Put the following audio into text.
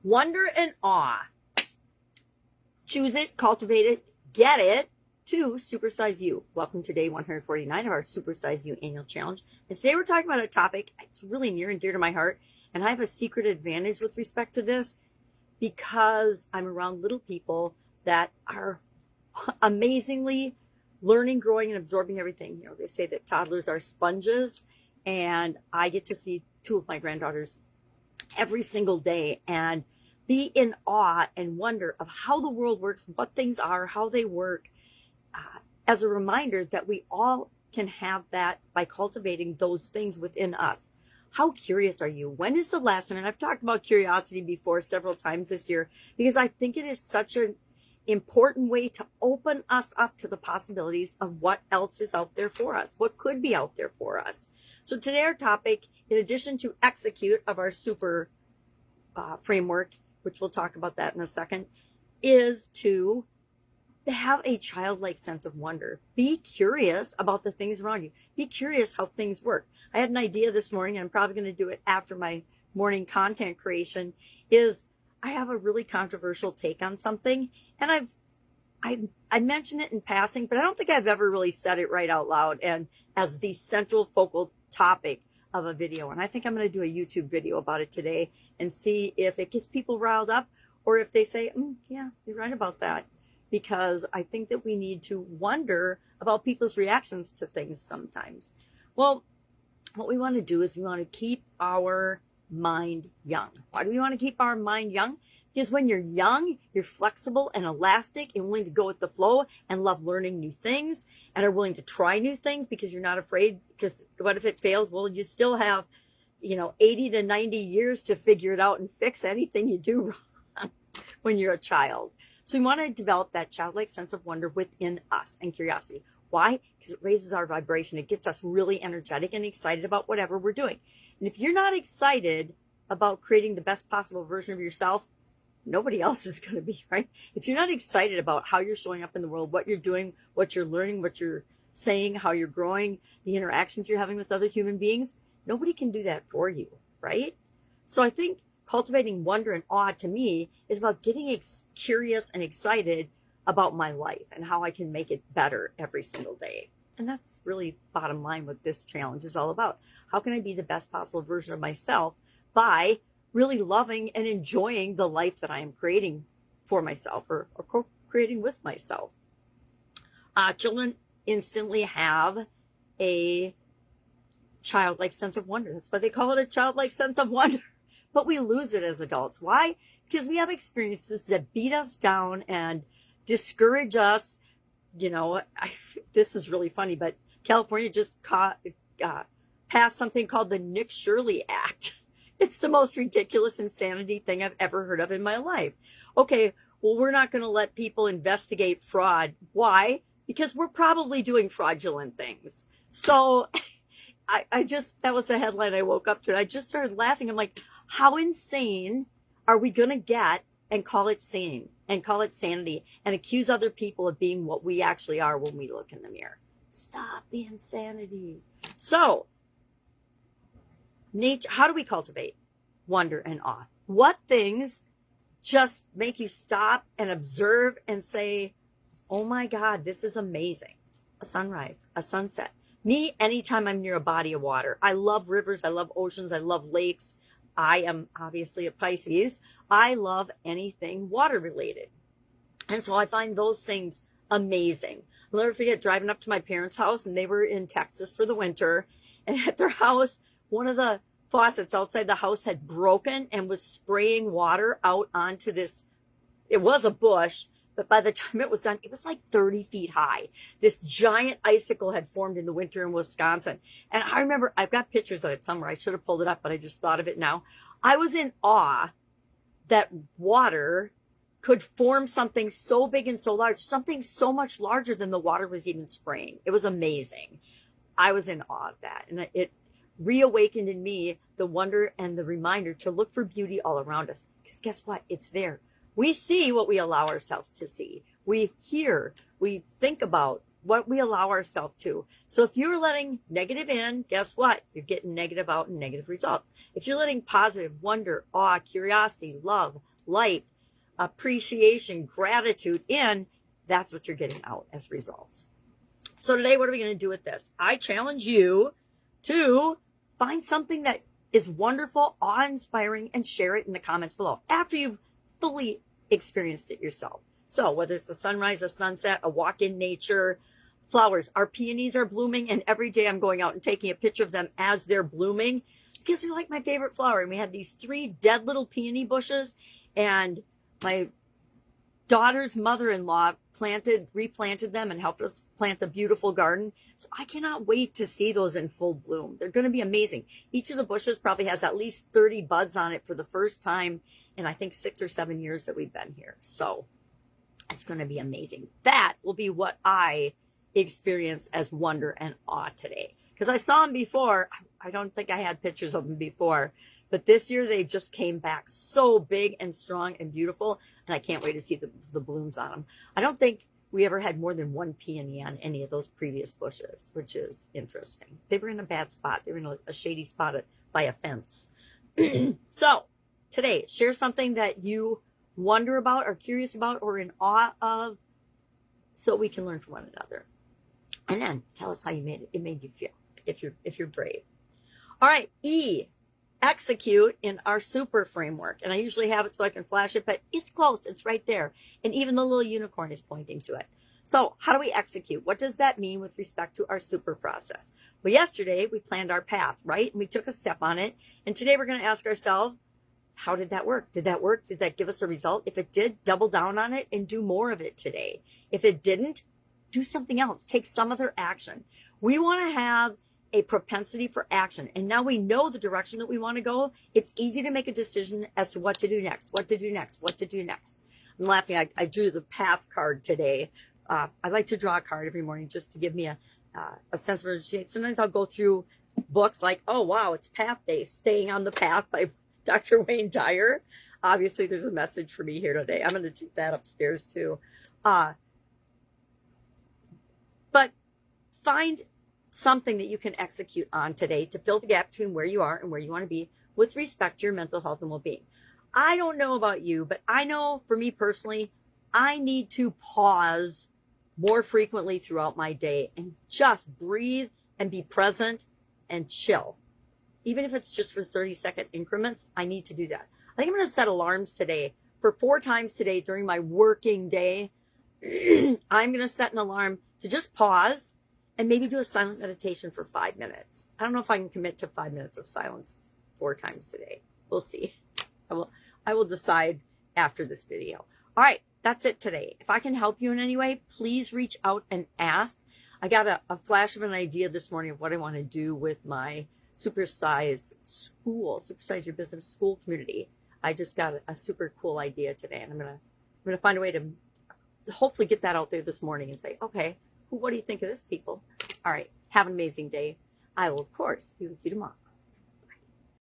Wonder and awe. Choose it, cultivate it, get it to Supersize You. Welcome to day 149 of our Supersize You annual challenge. And today we're talking about a topic that's really near and dear to my heart. And I have a secret advantage with respect to this because I'm around little people that are amazingly learning, growing, and absorbing everything. You know, they say that toddlers are sponges, and I get to see two of my granddaughters every single day and be in awe and wonder of how the world works, what things are, how they work, as a reminder that we all can have that by cultivating those things within us. How curious are you? When is the last time, and I've talked about curiosity before several times this year, because I think it is such an important way to open us up to the possibilities of what else is out there for us, what could be out there for us. So today our topic, in addition to execute of our super framework, which we'll talk about that in a second, is to have a childlike sense of wonder. Be curious about the things around you. Be curious how things work. I had an idea this morning, and I'm probably going to do it after my morning content creation, is I have a really controversial take on something, and I mentioned it in passing, but I don't think I've ever really said it right out loud and as the central focal topic of a video. And I think I'm going to do a YouTube video about it today and see if it gets people riled up or if they say, yeah, you're right about that. Because I think that we need to wonder about people's reactions to things sometimes. Well, what we want to do is we want to keep our mind young. Why do we want to keep our mind young? Because when you're young, you're flexible and elastic and willing to go with the flow and love learning new things and are willing to try new things because you're not afraid. Because what if it fails? Well, you still have, 80 to 90 years to figure it out and fix anything you do wrong when you're a child. So we want to develop that childlike sense of wonder within us and curiosity. Why? Because it raises our vibration. It gets us really energetic and excited about whatever we're doing. And if you're not excited about creating the best possible version of yourself, nobody else is going to be, right? If you're not excited about how you're showing up in the world, what you're doing, what you're learning, what you're saying, how you're growing, the interactions you're having with other human beings, nobody can do that for you, right? So I think cultivating wonder and awe to me is about getting curious and excited about my life and how I can make it better every single day. And that's really bottom line what this challenge is all about. How can I be the best possible version of myself by really loving and enjoying the life that I am creating for myself or co-creating with myself? Children instantly have a childlike sense of wonder. That's why they call it a childlike sense of wonder. But we lose it as adults. Why? Because we have experiences that beat us down and discourage us. This is really funny, but California just passed something called the Nick Shirley Act. It's the most ridiculous insanity thing I've ever heard of in my life. Okay, well, we're not going to let people investigate fraud. Why? Because we're probably doing fraudulent things. So that was the headline I woke up to. I just started laughing. I'm like, how insane are we going to get and call it sane and call it sanity and accuse other people of being what we actually are when we look in the mirror? Stop the insanity. So, nature, how do we cultivate wonder and awe? What things just make you stop and observe and say, oh my God, this is amazing? A sunrise, a sunset. Me, anytime I'm near a body of water. I love rivers. I love oceans. I love lakes. I am obviously a Pisces. I love anything water related. And so I find those things amazing. I'll never forget driving up to my parents' house, and they were in Texas for the winter. And at their house, one of the faucets outside the house had broken and was spraying water out onto this. It was a bush, but by the time it was done, it was like 30 feet high. This giant icicle had formed in the winter in Wisconsin. And I remember, I've got pictures of it somewhere. I should have pulled it up, but I just thought of it now. I was in awe that water could form something so big and so large, something so much larger than the water was even spraying. It was amazing. I was in awe of that. And it reawakened in me the wonder and the reminder to look for beauty all around us. Because guess what? It's there. We see what we allow ourselves to see. We hear, we think about what we allow ourselves to. So if you're letting negative in, guess what? You're getting negative out and negative results. If you're letting positive, wonder, awe, curiosity, love, light, appreciation, gratitude in, that's what you're getting out as results. So today, what are we going to do with this? I challenge you to find something that is wonderful, awe-inspiring, and share it in the comments below after you've fully experienced it yourself. So whether it's a sunrise, a sunset, a walk in nature, flowers. Our peonies are blooming, and every day I'm going out and taking a picture of them as they're blooming because they're like my favorite flower. And we had these 3 dead little peony bushes, and my daughter's mother-in-law replanted them and helped us plant a beautiful garden. So I cannot wait to see those in full bloom. They're going to be amazing. Each of the bushes probably has at least 30 buds on it for the first time in I think 6 or 7 years that we've been here. So it's going to be amazing. That will be what I experience as wonder and awe today. Because I saw them before. I don't think I had pictures of them before. But this year they just came back so big and strong and beautiful. And I can't wait to see the blooms on them. I don't think we ever had more than 1 peony on any of those previous bushes, which is interesting. They were in a bad spot. They were in a shady spot by a fence. So today, share something that you wonder about or curious about or in awe of so we can learn from one another. And then tell us how it made you feel if you're brave. All right, E. Execute in our super framework. And I usually have it so I can flash it, but it's close. It's right there. And even the little unicorn is pointing to it. So how do we execute? What does that mean with respect to our super process? Well, yesterday we planned our path, right? And we took a step on it. And today we're going to ask ourselves, how did that work? Did that work? Did that give us a result? If it did, double down on it and do more of it today. If it didn't, do something else. Take some other action. We want to have a propensity for action. And now we know the direction that we want to go. It's easy to make a decision as to what to do next, what to do next, what to do next. I'm laughing. I drew the path card today. I like to draw a card every morning just to give me a sense of urgency. Sometimes I'll go through books like, oh, wow, it's Path Day, Staying on the Path by Dr. Wayne Dyer. Obviously, there's a message for me here today. I'm going to take that upstairs too. But find something that you can execute on today to fill the gap between where you are and where you want to be with respect to your mental health and well-being. I don't know about you, but I know for me personally, I need to pause more frequently throughout my day and just breathe and be present and chill. Even if it's just for 30-second increments, I need to do that. I think I'm going to set alarms today for 4 times today during my working day. I'm going to set an alarm to just pause and maybe do a silent meditation for 5 minutes. I don't know if I can commit to 5 minutes of silence 4 times today. We'll see. I will decide after this video. All right, that's it today. If I can help you in any way, please reach out and ask. I got a flash of an idea this morning of what I want to do with my Supersize school, Supersize Your Business school community. I just got a super cool idea today, and I'm gonna find a way to hopefully get that out there this morning and say, okay, what do you think of this, people? All right, have an amazing day. I will, of course, be with you tomorrow.